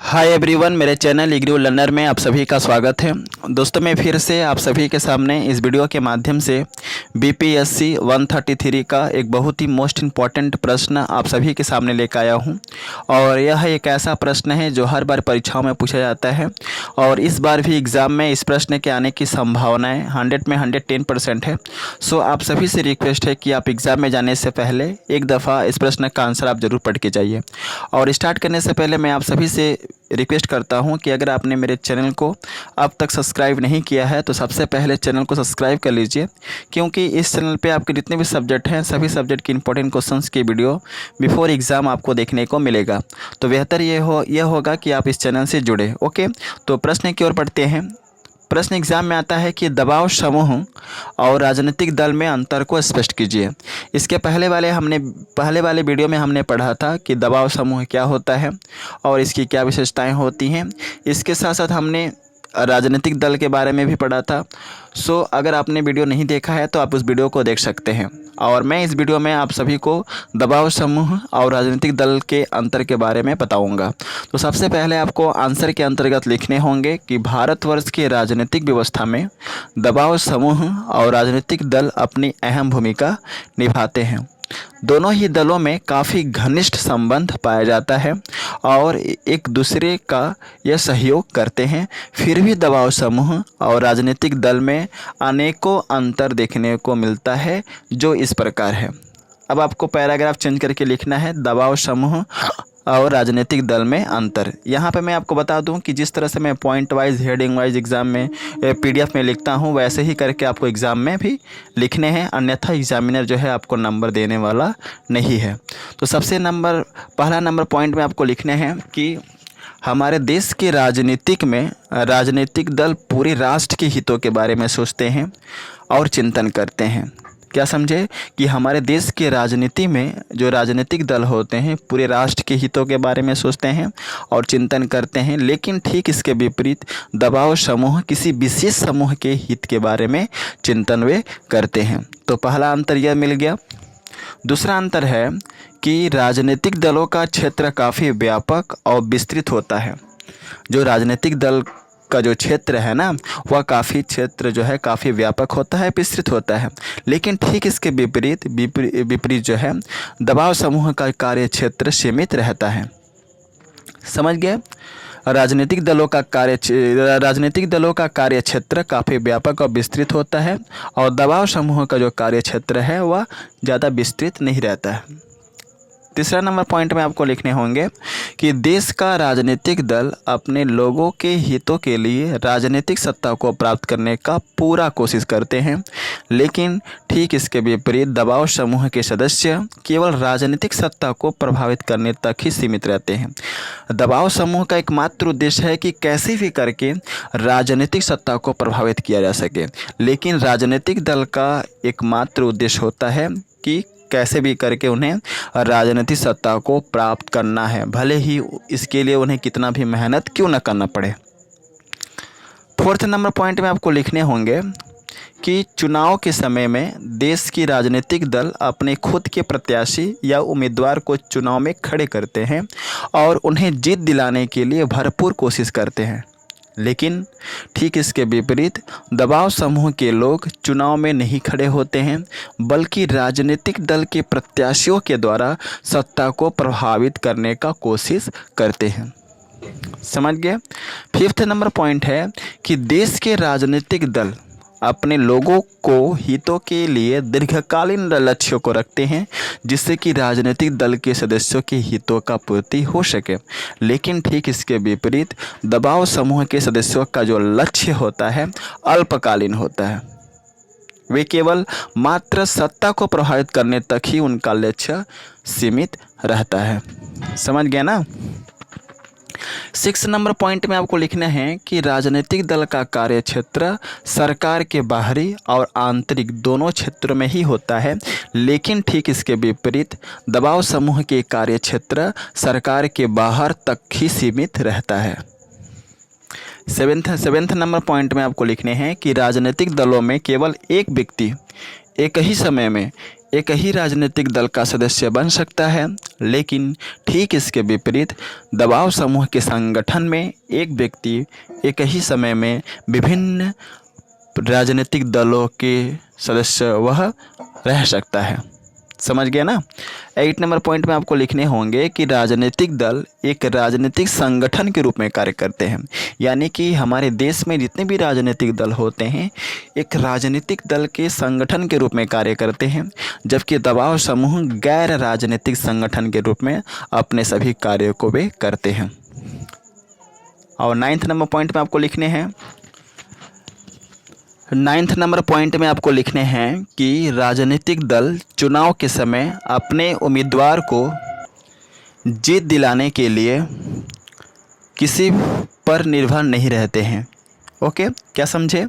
Hi everyone, मेरे channel IGNOU learner में आप सभी का स्वागत है। दोस्तों, मैं फिर से आप सभी के सामने इस वीडियो के माध्यम से बीपीएससी 133 का एक बहुत ही मोस्ट इम्पॉर्टेंट प्रश्न आप सभी के सामने लेकर आया हूं। और यह एक ऐसा प्रश्न है जो हर बार परीक्षाओं में पूछा जाता है और इस बार भी एग्ज़ाम में इस प्रश्न के आने की संभावनाएँ 100 में 110% है। सो आप सभी से रिक्वेस्ट है कि आप एग्ज़ाम में जाने से पहले एक दफ़ा इस प्रश्न का आंसर आप ज़रूर पढ़ के जाइए। और स्टार्ट करने से पहले मैं आप सभी से रिक्वेस्ट करता हूं कि अगर आपने मेरे चैनल को अब तक सब्सक्राइब नहीं किया है तो सबसे पहले चैनल को सब्सक्राइब कर लीजिए, क्योंकि इस चैनल पे आपके जितने भी सब्जेक्ट हैं सभी सब्जेक्ट के इंपॉर्टेंट क्वेश्चंस की वीडियो बिफोर एग्ज़ाम आपको देखने को मिलेगा। तो बेहतर यह होगा कि आप इस चैनल से जुड़े। ओके, तो प्रश्न की ओर बढ़ते हैं। प्रश्न एग्जाम में आता है कि दबाव समूह और राजनीतिक दल में अंतर को स्पष्ट कीजिए। इसके पहले वाले वीडियो में हमने पढ़ा था कि दबाव समूह क्या होता है और इसकी क्या विशेषताएं होती हैं। इसके साथ साथ हमने राजनीतिक दल के बारे में भी पढ़ा था। सो अगर आपने वीडियो नहीं देखा है तो आप उस वीडियो को देख सकते हैं। और मैं इस वीडियो में आप सभी को दबाव समूह और राजनीतिक दल के अंतर के बारे में बताऊंगा। तो सबसे पहले आपको आंसर के अंतर्गत लिखने होंगे कि भारतवर्ष की राजनीतिक व्यवस्था में दबाव समूह और राजनीतिक दल अपनी अहम भूमिका निभाते हैं। दोनों ही दलों में काफ़ी घनिष्ठ संबंध पाया जाता है और एक दूसरे का यह सहयोग करते हैं। फिर भी दबाव समूह और राजनीतिक दल में अनेकों अंतर देखने को मिलता है, जो इस प्रकार है। अब आपको पैराग्राफ चेंज करके लिखना है दबाव समूह और राजनीतिक दल में अंतर। यहाँ पे मैं आपको बता दूं कि जिस तरह से मैं point wise heading wise exam में पीडीएफ में लिखता हूँ वैसे ही करके आपको एग्ज़ाम में भी लिखने हैं, अन्यथा एग्जामिनर जो है आपको नंबर देने वाला नहीं है। तो पहला नंबर पॉइंट में आपको लिखने हैं कि हमारे देश के राजनीतिक दल पूरे राष्ट्र के हितों के बारे में सोचते हैं और चिंतन करते हैं। क्या समझे कि हमारे देश के राजनीति में जो राजनीतिक दल होते हैं पूरे राष्ट्र के हितों के बारे में सोचते हैं और चिंतन करते हैं, लेकिन ठीक इसके विपरीत दबाव समूह किसी विशेष समूह के हित के बारे में चिंतन वे करते हैं। तो पहला अंतर यह मिल गया। दूसरा अंतर है कि राजनीतिक दलों का क्षेत्र काफ़ी व्यापक और विस्तृत होता है। जो राजनीतिक दल का जो क्षेत्र है ना, वह काफ़ी व्यापक होता है, विस्तृत होता है। लेकिन ठीक इसके विपरीत जो है दबाव समूह का कार्य क्षेत्र सीमित रहता है। समझ गए? राजनीतिक दलों का कार्य क्षेत्र काफ़ी व्यापक और विस्तृत होता है और दबाव समूह का जो कार्य क्षेत्र है वह ज़्यादा विस्तृत नहीं रहता है। तीसरा नंबर पॉइंट में आपको लिखने होंगे कि देश का राजनीतिक दल अपने लोगों के हितों के लिए राजनीतिक सत्ता को प्राप्त करने का पूरा कोशिश करते हैं, लेकिन ठीक इसके विपरीत दबाव समूह के सदस्य केवल राजनीतिक सत्ता को प्रभावित करने तक ही सीमित रहते हैं। दबाव समूह का एकमात्र उद्देश्य है कि कैसे भी करके राजनीतिक सत्ता को प्रभावित किया जा सके, लेकिन राजनीतिक दल का एकमात्र उद्देश्य होता है कि कैसे भी करके उन्हें राजनीतिक सत्ता को प्राप्त करना है, भले ही इसके लिए उन्हें कितना भी मेहनत क्यों न करना पड़े। फोर्थ नंबर पॉइंट में आपको लिखने होंगे कि चुनाव के समय में देश की राजनीतिक दल अपने खुद के प्रत्याशी या उम्मीदवार को चुनाव में खड़े करते हैं और उन्हें जीत दिलाने के लिए भरपूर कोशिश करते हैं, लेकिन ठीक इसके विपरीत दबाव समूह के लोग चुनाव में नहीं खड़े होते हैं, बल्कि राजनीतिक दल के प्रत्याशियों के द्वारा सत्ता को प्रभावित करने का कोशिश करते हैं। समझ गए? फिफ्थ नंबर पॉइंट है कि देश के राजनीतिक दल अपने लोगों को हितों के लिए दीर्घकालीन लक्ष्यों को रखते हैं, जिससे कि राजनीतिक दल के सदस्यों के हितों का पूर्ति हो सके। लेकिन ठीक इसके विपरीत दबाव समूह के सदस्यों का जो लक्ष्य होता है अल्पकालीन होता है। वे केवल मात्र सत्ता को प्रभावित करने तक ही उनका लक्ष्य सीमित रहता है। समझ गए ना? 6 नंबर पॉइंट में आपको लिखना है कि राजनीतिक दल का कार्य क्षेत्र सरकार के बाहरी और आंतरिक दोनों क्षेत्रों में ही होता है, लेकिन ठीक इसके विपरीत दबाव समूह के कार्य क्षेत्र सरकार के बाहर तक ही सीमित रहता है। सेवेंथ नंबर पॉइंट में आपको लिखने हैं कि राजनीतिक दलों में केवल एक व्यक्ति एक ही समय में एक ही राजनीतिक दल का सदस्य बन सकता है, लेकिन ठीक इसके विपरीत दबाव समूह के संगठन में एक व्यक्ति एक ही समय में विभिन्न राजनीतिक दलों के सदस्य वह रह सकता है। समझ गए ना। 8 नंबर पॉइंट में आपको लिखने होंगे कि राजनीतिक दल एक राजनीतिक संगठन के रूप में कार्य करते हैं, यानी कि हमारे देश में जितने भी राजनीतिक दल होते हैं एक राजनीतिक दल के संगठन के रूप में कार्य करते हैं, जबकि दबाव समूह गैर राजनीतिक संगठन के रूप में अपने सभी कार्यों को वे करते हैं। और 9 नंबर पॉइंट में आपको लिखने हैं 9 नंबर पॉइंट में आपको लिखने हैं कि राजनीतिक दल चुनाव के समय अपने उम्मीदवार को जीत दिलाने के लिए किसी पर निर्भर नहीं रहते हैं। ओके, क्या समझे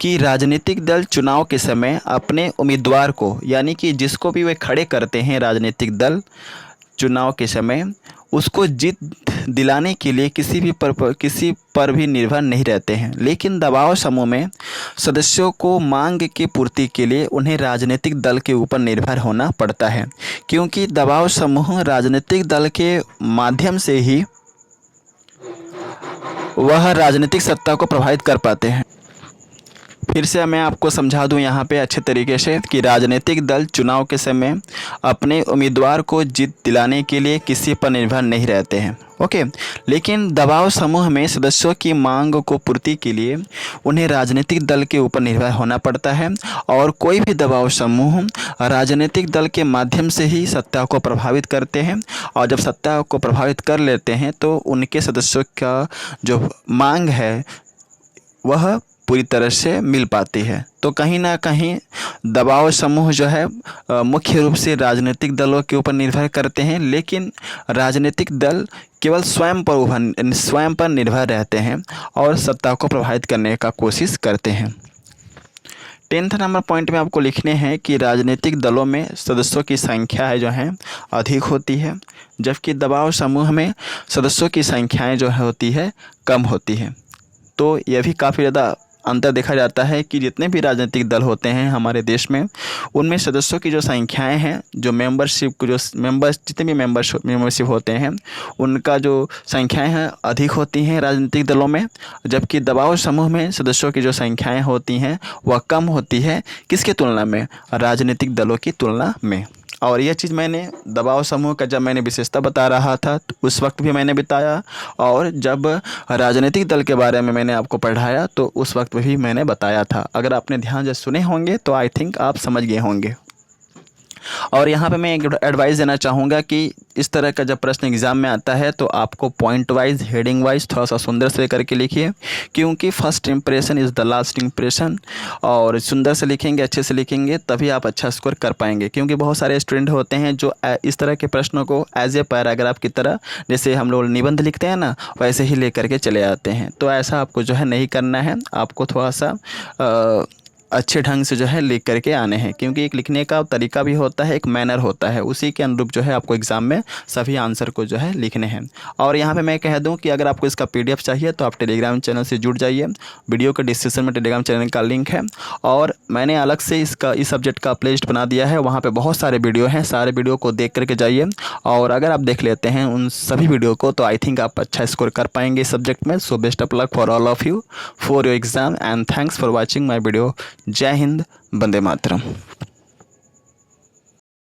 कि राजनीतिक दल चुनाव के समय अपने उम्मीदवार को, यानी कि जिसको भी वे खड़े करते हैं राजनीतिक दल चुनाव के समय, उसको जीत दिलाने के लिए किसी पर भी निर्भर नहीं रहते हैं। लेकिन दबाव समूह में सदस्यों को मांग की पूर्ति के लिए उन्हें राजनीतिक दल के ऊपर निर्भर होना पड़ता है, क्योंकि दबाव समूह राजनीतिक दल के माध्यम से ही वह राजनीतिक सत्ता को प्रभावित कर पाते हैं। फिर से मैं आपको समझा दूं यहाँ पे अच्छे तरीके से कि राजनीतिक दल चुनाव के समय अपने उम्मीदवार को जीत दिलाने के लिए किसी पर निर्भर नहीं रहते हैं। ओके, लेकिन दबाव समूह में सदस्यों की मांग को पूर्ति के लिए उन्हें राजनीतिक दल के ऊपर निर्भर होना पड़ता है, और कोई भी दबाव समूह राजनीतिक दल के माध्यम से ही सत्ता को प्रभावित करते हैं, और जब सत्ता को प्रभावित कर लेते हैं तो उनके सदस्यों का जो मांग है वह पूरी तरह से मिल पाती है। तो कहीं ना कहीं दबाव समूह जो है मुख्य रूप से राजनीतिक दलों के ऊपर निर्भर करते हैं, लेकिन राजनीतिक दल केवल स्वयं पर निर्भर रहते हैं और सत्ता को प्रभावित करने का कोशिश करते हैं। 10 नंबर पॉइंट में आपको लिखने हैं कि राजनीतिक दलों में सदस्यों की संख्या जो है अधिक होती है, जबकि दबाव समूह में सदस्यों की संख्याएँ जो होती है कम होती है। तो यह भी काफ़ी ज़्यादा अंतर देखा जाता है कि जितने भी राजनीतिक दल होते हैं हमारे देश में, उनमें सदस्यों की जो संख्याएं हैं, जो जितने भी मेंबरशिप होते हैं उनका जो संख्याएं हैं अधिक होती हैं राजनीतिक दलों में, जबकि दबाव समूह में सदस्यों की जो संख्याएं होती हैं वह कम होती है। किसकी तुलना में? राजनीतिक दलों की तुलना में। और यह चीज़ मैंने दबाव समूह का जब मैंने विशेषता बता रहा था तो उस वक्त भी मैंने बताया, और जब राजनीतिक दल के बारे में मैंने आपको पढ़ाया तो उस वक्त भी मैंने बताया था। अगर आपने ध्यान से सुने होंगे तो आई थिंक आप समझ गए होंगे। और यहाँ पे मैं एक एडवाइस देना चाहूँगा कि इस तरह का जब प्रश्न एग्ज़ाम में आता है तो आपको पॉइंट वाइज, हेडिंग वाइज थोड़ा सा सुंदर से करके लिखिए, क्योंकि first impression is the last impression. और सुंदर से लिखेंगे, अच्छे से लिखेंगे, तभी आप अच्छा स्कोर कर पाएंगे। क्योंकि बहुत सारे स्टूडेंट होते हैं जो इस तरह के प्रश्नों को एज ए पैराग्राफ की तरह, जैसे हम लोग निबंध लिखते हैं ना, वैसे ही ले करके चले आते हैं। तो ऐसा आपको जो है नहीं करना है, आपको थोड़ा सा अच्छे ढंग से जो है लिख करके आने हैं, क्योंकि एक लिखने का तरीका भी होता है, एक मैनर होता है, उसी के अनुरूप जो है आपको एग्ज़ाम में सभी आंसर को जो है लिखने हैं। और यहाँ पे मैं कह दूँ कि अगर आपको इसका PDF चाहिए तो आप टेलीग्राम चैनल से जुड़ जाइए। वीडियो के डिस्क्रिप्शन में टेलीग्राम चैनल का लिंक है, और मैंने अलग से इस सब्जेक्ट का प्लेलिस्ट बना दिया है, वहाँ पर बहुत सारे वीडियो हैं, सारे वीडियो को देख करके जाइए। और अगर आप देख लेते हैं उन सभी वीडियो को तो आई थिंक आप अच्छा स्कोर कर पाएंगे इस सब्जेक्ट में। So best of luck for all of you for your exam, and thanks for watching my video. जय हिंद, वंदे मातरम।